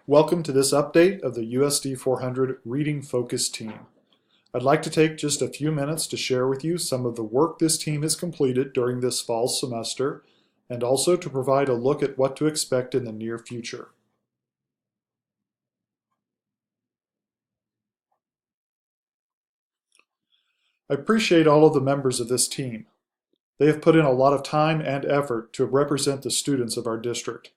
Welcome to this update of the USD 400 Reading Focus team. I'd like to take just a few minutes to share with you some of the work this team has completed during this fall semester and also to provide a look at what to expect in the near future. I appreciate all of the members of this team. They have put in a lot of time and effort to represent the students of our district.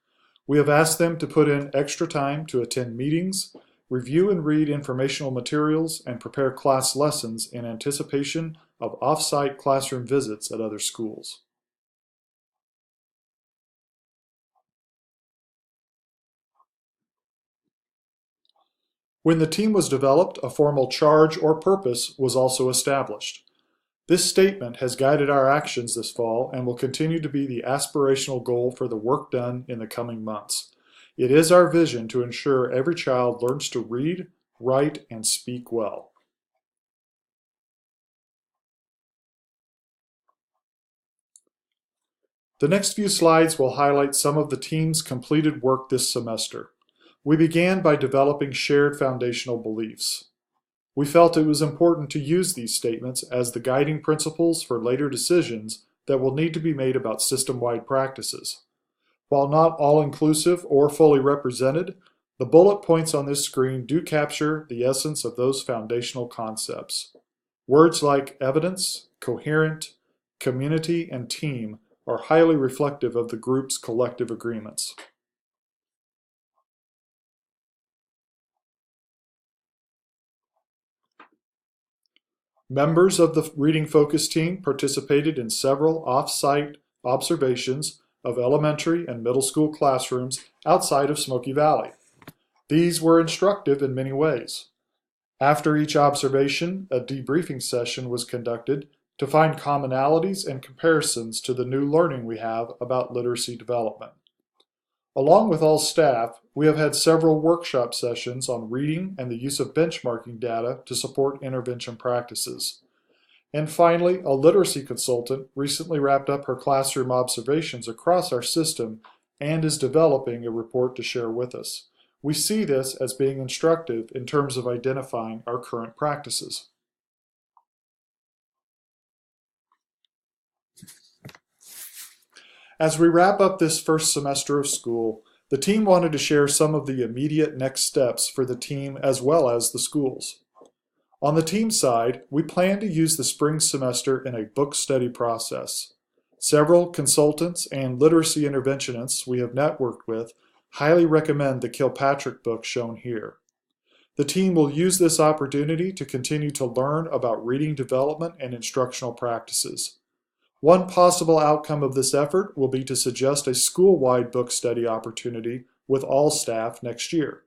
We have asked them to put in extra time to attend meetings, review and read informational materials, and prepare class lessons in anticipation of off-site classroom visits at other schools. When the team was developed, a formal charge or purpose was also established. This statement has guided our actions this fall and will continue to be the aspirational goal for the work done in the coming months. It is our vision to ensure every child learns to read, write, and speak well. The next few slides will highlight some of the team's completed work this semester. We began by developing shared foundational beliefs. We felt it was important to use these statements as the guiding principles for later decisions that will need to be made about system-wide practices. While not all-inclusive or fully represented, the bullet points on this screen do capture the essence of those foundational concepts. Words like evidence, coherent, community, and team are highly reflective of the group's collective agreements. Members of the Reading Focus team participated in several off-site observations of elementary and middle school classrooms outside of Smoky Valley. These were instructive in many ways. After each observation, a debriefing session was conducted to find commonalities and comparisons to the new learning we have about literacy development. Along with all staff, we have had several workshop sessions on reading and the use of benchmarking data to support intervention practices. And finally, a literacy consultant recently wrapped up her classroom observations across our system and is developing a report to share with us. We see this as being instructive in terms of identifying our current practices. As we wrap up this first semester of school, the team wanted to share some of the immediate next steps for the team as well as the schools. On the team side, we plan to use the spring semester in a book study process. Several consultants and literacy interventionists we have networked with highly recommend the Kilpatrick book shown here. The team will use this opportunity to continue to learn about reading development and instructional practices. One possible outcome of this effort will be to suggest a school-wide book study opportunity with all staff next year.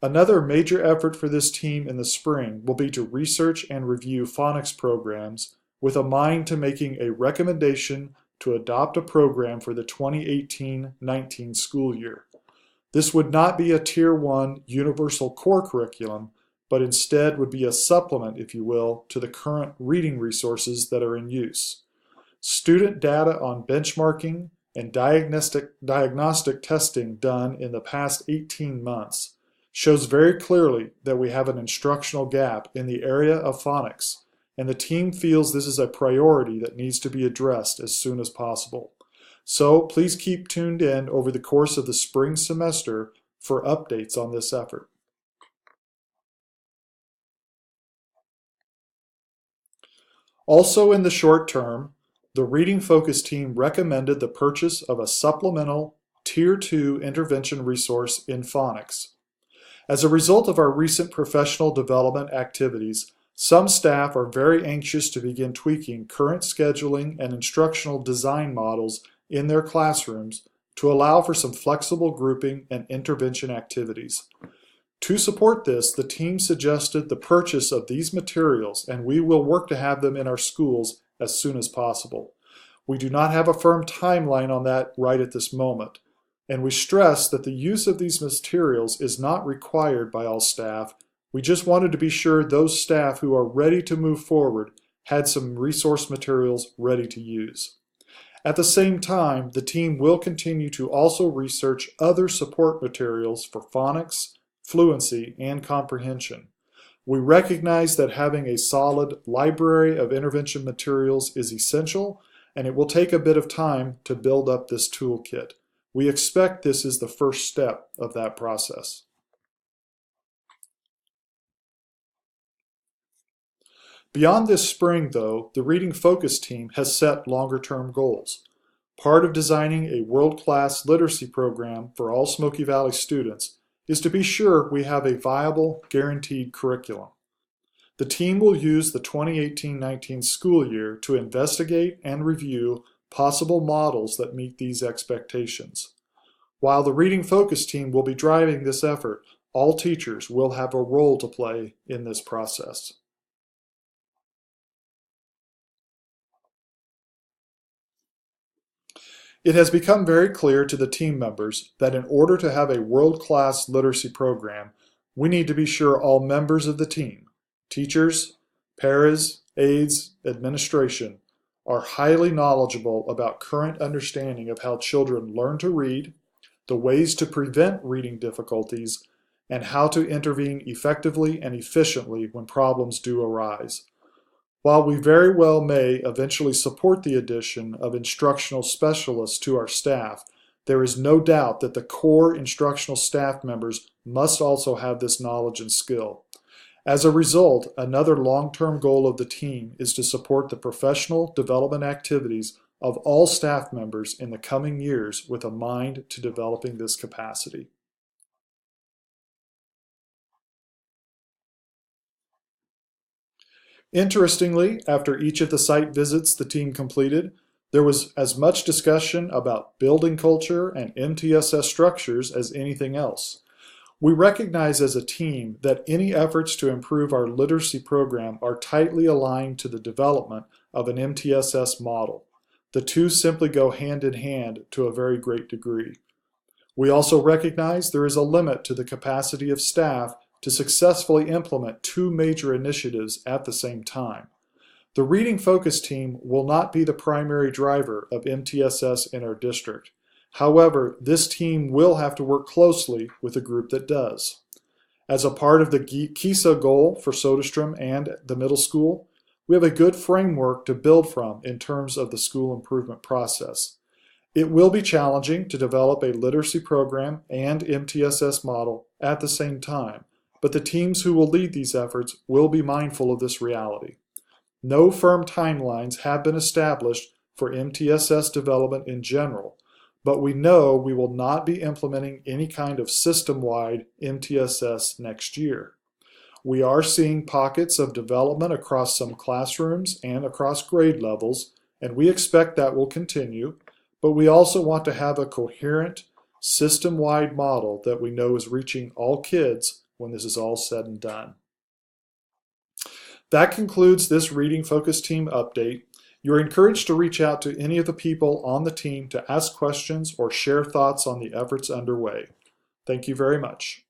Another major effort for this team in the spring will be to research and review phonics programs with a mind to making a recommendation to adopt a program for the 2018-19 school year. This would not be a Tier 1 universal core curriculum, but instead would be a supplement, if you will, to the current reading resources that are in use. Student data on benchmarking and diagnostic testing done in the past 18 months shows very clearly that we have an instructional gap in the area of phonics, and the team feels this is a priority that needs to be addressed as soon as possible. So please keep tuned in over the course of the spring semester for updates on this effort. Also in the short term, the Reading Focus team recommended the purchase of a supplemental Tier 2 intervention resource in phonics. As a result of our recent professional development activities, some staff are very anxious to begin tweaking current scheduling and instructional design models in their classrooms to allow for some flexible grouping and intervention activities. To support this, the team suggested the purchase of these materials, and we will work to have them in our schools as soon as possible. We do not have a firm timeline on that right at this moment, and we stress that the use of these materials is not required by all staff. We just wanted to be sure those staff who are ready to move forward had some resource materials ready to use. At the same time, the team will continue to also research other support materials for phonics, fluency, and comprehension. We recognize that having a solid library of intervention materials is essential, and it will take a bit of time to build up this toolkit. We expect this is the first step of that process. Beyond this spring, though, the Reading Focus team has set longer-term goals. Part of designing a world-class literacy program for all Smoky Valley students is to be sure we have a viable, guaranteed curriculum. The team will use the 2018-19 school year to investigate and review possible models that meet these expectations. While the Reading Focus team will be driving this effort, all teachers will have a role to play in this process. It has become very clear to the team members that in order to have a world-class literacy program, we need to be sure all members of the team, teachers, paras, aides, administration, are highly knowledgeable about current understanding of how children learn to read, the ways to prevent reading difficulties, and how to intervene effectively and efficiently when problems do arise. While we very well may eventually support the addition of instructional specialists to our staff, there is no doubt that the core instructional staff members must also have this knowledge and skill. As a result, another long-term goal of the team is to support the professional development activities of all staff members in the coming years with a mind to developing this capacity. Interestingly, after each of the site visits the team completed, there was as much discussion about building culture and MTSS structures as anything else. We recognize as a team that any efforts to improve our literacy program are tightly aligned to the development of an MTSS model. The two simply go hand in hand to a very great degree. We also recognize there is a limit to the capacity of staff to successfully implement two major initiatives at the same time. The Reading Focus team will not be the primary driver of MTSS in our district. However, this team will have to work closely with a group that does. As a part of the KISA goal for Soderstrom and the middle school, we have a good framework to build from in terms of the school improvement process. It will be challenging to develop a literacy program and MTSS model at the same time, but the teams who will lead these efforts will be mindful of this reality. No firm timelines have been established for MTSS development in general, but we know we will not be implementing any kind of system-wide MTSS next year. We are seeing pockets of development across some classrooms and across grade levels, and we expect that will continue, but we also want to have a coherent, system-wide model that we know is reaching all kids when this is all said and done. That concludes this Reading Focus Team update. You're encouraged to reach out to any of the people on the team to ask questions or share thoughts on the efforts underway. Thank you very much.